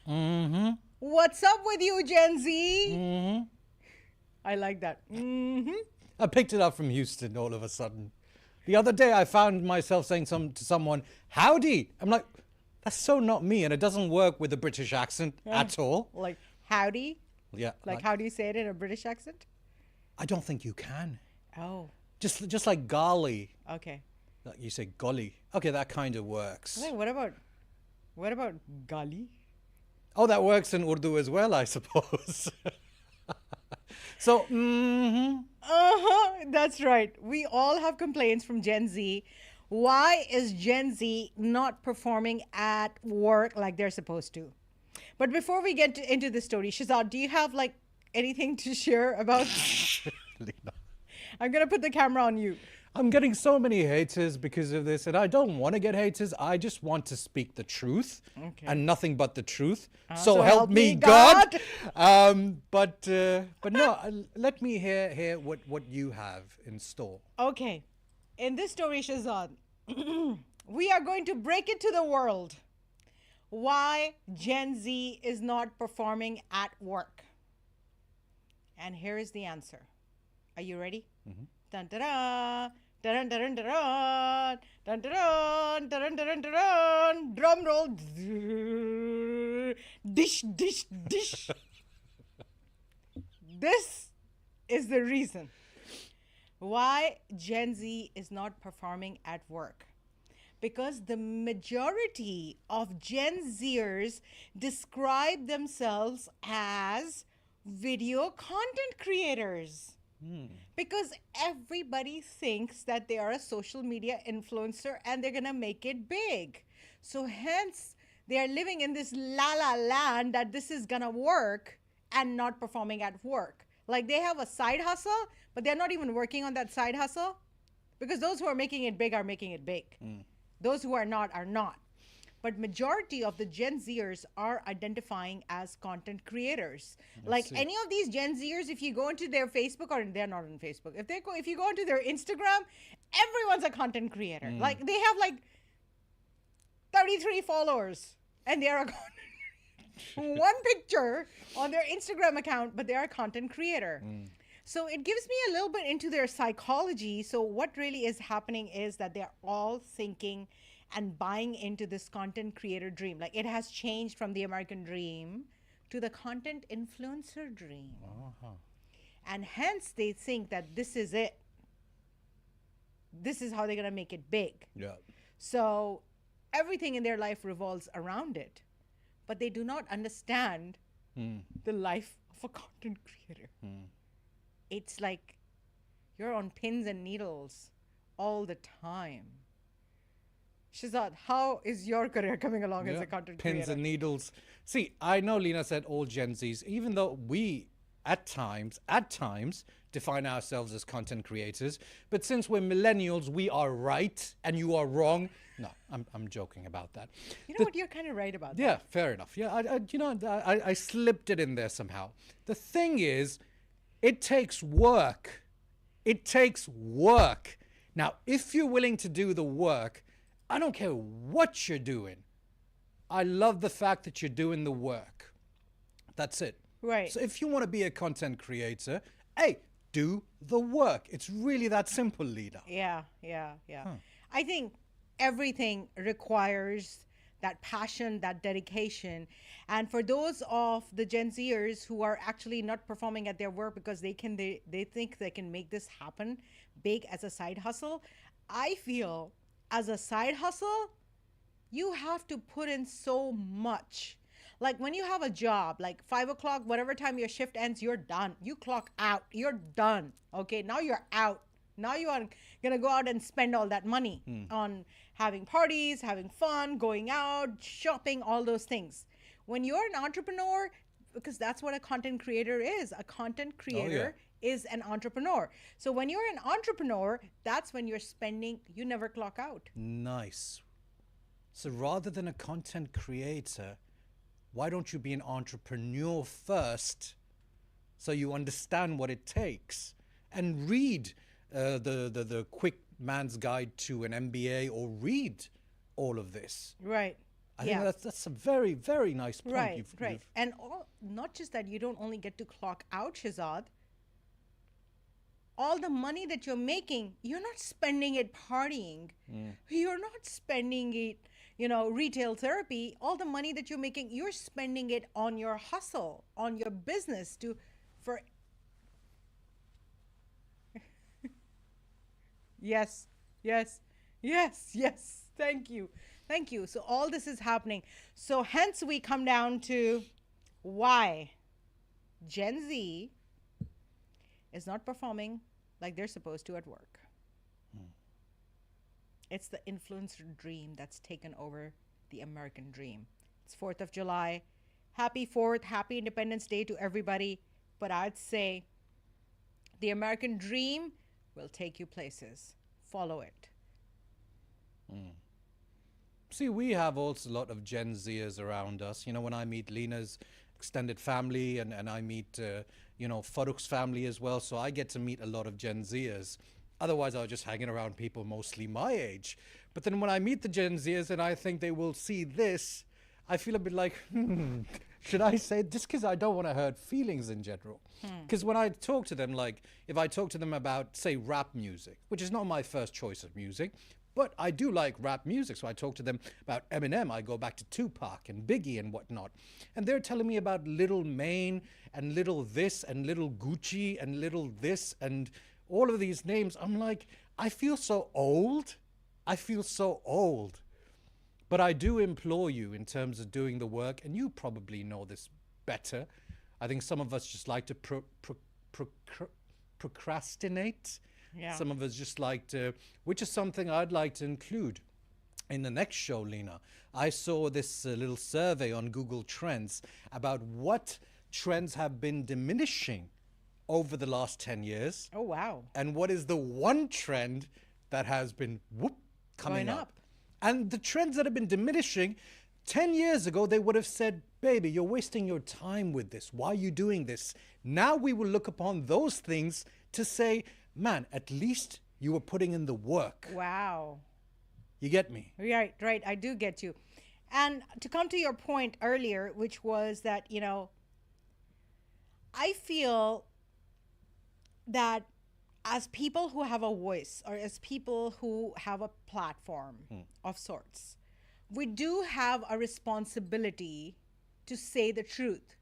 Mm-hmm. What's up with you, Gen Z? Mm-hmm. I like that. I picked it up from Houston all of a sudden. The other day I found myself saying to someone, howdy. I'm like, that's so not me, and it doesn't work with a British accent at all. Like, howdy? Yeah. Like, how do you say it in a British accent? I don't think you can. Oh, Just like golly. okay. Like you say golly. Okay, that kind of works. Wait, what about gali? Oh, that works in Urdu as well, I suppose. So, That's right. We all have complaints from Gen Z. Why is Gen Z not performing at work like they're supposed to? But before we get into the story, Shehzad, do you have like anything to share about? Leena, I'm gonna put the camera on you. I'm getting so many haters because of this, and I don't want to get haters. I just want to speak the truth and nothing but the truth. So help me God. But no, let me hear what you have in store. Okay, in this story, Shehzad, we are going to break it to the world. Why Gen Z is not performing at work. And here is the answer. Are you ready? Dun dun dun. Dun dun dun dun dun dun dun dun dun dun dun. Drum roll. Dish dish dish. This is the reason why Gen Z is not performing at work. Because the majority of Gen Zers describe themselves as video content creators. Because everybody thinks that they are a social media influencer and they're going to make it big. So hence, they are living in this la land that this is going to work and not performing at work. Like they have a side hustle, but they're not even working on that side hustle. Because those who are making it big are making it big. Those who are not are not. But majority of the Gen Zers are identifying as content creators. Like any of these Gen Zers, if you go into their Facebook, or they're not on Facebook, if you go into their Instagram, everyone's a content creator. Like they have like 33 followers, and they are a one picture on their Instagram account, but they are a content creator. So it gives me a little bit into their psychology. So what really is happening is that they're all thinking and buying into this content creator dream. Like it has changed from the American dream to the content influencer dream. And hence they think that this is it. This is how they're going to make it big. Yeah. So everything in their life revolves around it. But they do not understand the life of a content creator. It's like you're on pins and needles all the time. Shehzad, how is your career coming along as a content creator? Pins and needles. See, I know Leena said all Gen Zs, even though we at times define ourselves as content creators, but since we're millennials, we are right and you are wrong. No, I'm joking about that. You know what? You're kind of right about that. Yeah, fair enough. Yeah, I slipped it in there somehow. The thing is, it takes work. It takes work. Now, if you're willing to do the work, I don't care what you're doing. I love the fact that you're doing the work. That's it. Right. So if you want to be a content creator, hey, do the work. It's really that simple, Leena. Yeah. I think everything requires that passion, that dedication. And for those of the Gen Zers who are actually not performing at their work because they think they can make this happen big as a side hustle, I feel as a side hustle, you have to put in so much. Like when you have a job, like 5 o'clock, whatever time your shift ends, you're done. You clock out, you're done. Okay, now you're out. Now you are gonna go out and spend all that money on having parties, having fun, going out, shopping, all those things. When you're an entrepreneur, because that's what a content creator is. A content creator is an entrepreneur. So when you're an entrepreneur, that's when you're spending, you never clock out. Nice. So rather than a content creator, why don't you be an entrepreneur first so you understand what it takes and read the quick man's guide to an MBA or read all of this. Right. I think that's a very, very nice point. Right, right. And not just that, you don't only get to clock out, Shehzad. All the money that you're making, you're not spending it partying. You're not spending it, retail therapy. All the money that you're making, you're spending it on your hustle, on your business for Yes, yes, yes, yes. Thank you. Thank you. So all this is happening. So hence we come down to why Gen Z is not performing like they're supposed to at work. It's the influencer dream that's taken over the American dream. It's 4th of July. Happy 4th, happy Independence Day to everybody. But I'd say the American dream will take you places. Follow it. See, we have also a lot of Gen Zers around us. When I meet Leena's extended family and I meet, Farooq's family as well. So I get to meet a lot of Gen Zers. Otherwise, I was just hanging around people mostly my age. But then when I meet the Gen Zers and I think they will see this, I feel a bit like, should I say, just because I don't want to hurt feelings in general. Because when I talk to them, like if I talk to them about, say, rap music, which is not my first choice of music, but I do like rap music. So I talk to them about Eminem. I go back to Tupac and Biggie and whatnot. And they're telling me about Little Maine and Little this and Little Gucci and Little this and all of these names. I'm like, I feel so old. I feel so old. But I do implore you in terms of doing the work, and you probably know this better. I think some of us just like to procrastinate. Yeah. Some of us just like to, which is something I'd like to include in the next show, Leena. I saw this little survey on Google Trends about what trends have been diminishing over the last 10 years. Oh, wow. And what is the one trend that has been coming Going up? up. And the trends that have been diminishing, 10 years ago, they would have said, baby, you're wasting your time with this. Why are you doing this? Now we will look upon those things to say, man, at least you were putting in the work. Wow. You get me? Right, right. I do get you. And to come to your point earlier, which was that, I feel that as people who have a voice or as people who have a platform of sorts, we do have a responsibility to say the truth,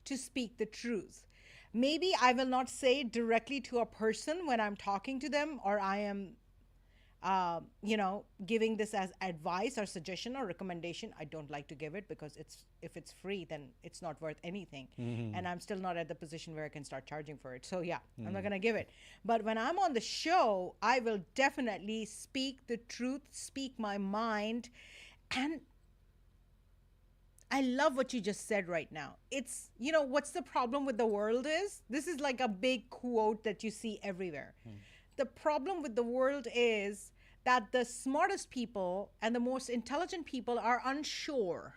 to speak the truth. Maybe I will not say it directly to a person when I'm talking to them, or I am, giving this as advice or suggestion or recommendation. I don't like to give it because if it's free, then it's not worth anything. And I'm still not at the position where I can start charging for it. So yeah, I'm not going to give it. But when I'm on the show, I will definitely speak the truth, speak my mind. And I love what you just said right now. It's, what's the problem with the world is? This is like a big quote that you see everywhere. The problem with the world is that the smartest people and the most intelligent people are unsure.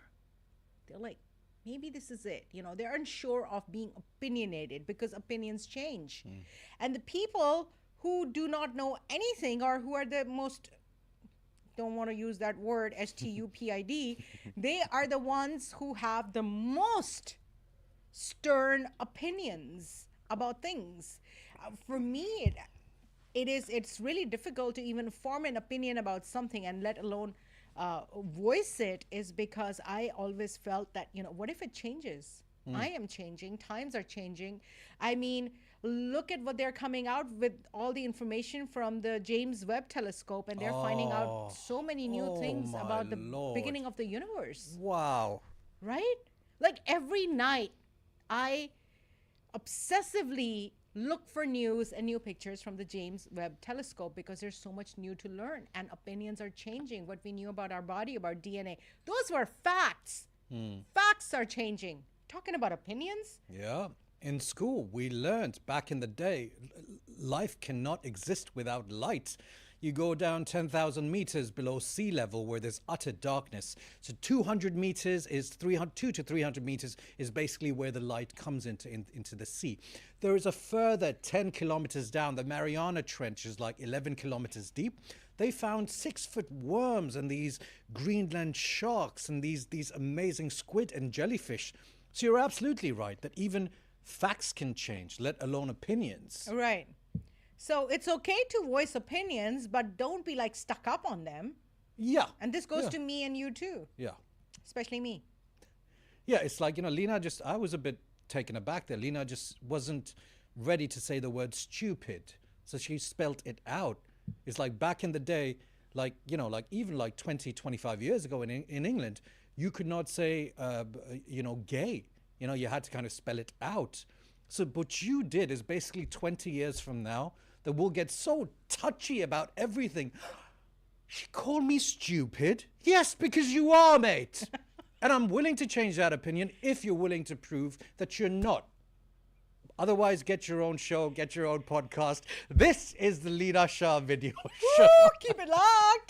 They're like, maybe this is it. They're unsure of being opinionated because opinions change. And the people who do not know anything or who are the most, don't want to use that word, stupid, they are the ones who have the most stern opinions about things. For me, it's really difficult to even form an opinion about something and let alone voice it, is because I always felt that, what if it changes? I am changing. Times are changing. I mean, look at what they're coming out with, all the information from the James Webb telescope, and they're finding out so many new things about the beginning of the universe. Wow. Right? Like every night, I obsessively look for news and new pictures from the James Webb telescope because there's so much new to learn, and opinions are changing. What we knew about our body, about DNA, those were facts. Facts are changing. Talking about opinions? Yeah. In school, we learned back in the day, life cannot exist without light. You go down 10,000 meters below sea level where there's utter darkness. So 200 meters is 2 to 300 meters is basically where the light comes into the sea. There is a further 10 kilometers down. The Mariana Trench is like 11 kilometers deep. They found 6-foot worms and these Greenland sharks and these amazing squid and jellyfish. So you're absolutely right that even facts can change, let alone opinions. Right. So it's okay to voice opinions, but don't be like stuck up on them. Yeah. And this goes Yeah. to me and you too, Yeah. especially me. Yeah, it's like, Leena I was a bit taken aback there. Leena just wasn't ready to say the word stupid. So she spelt it out. It's like back in the day, like, even like 20, 25 years ago in England, you could not say, gay. You had to kind of spell it out. So what you did is basically 20 years from now that we'll get so touchy about everything. She called me stupid? Yes, because you are, mate. And I'm willing to change that opinion if you're willing to prove that you're not. Otherwise, get your own show, get your own podcast. This is the Leena Shah Video Show. Keep it locked.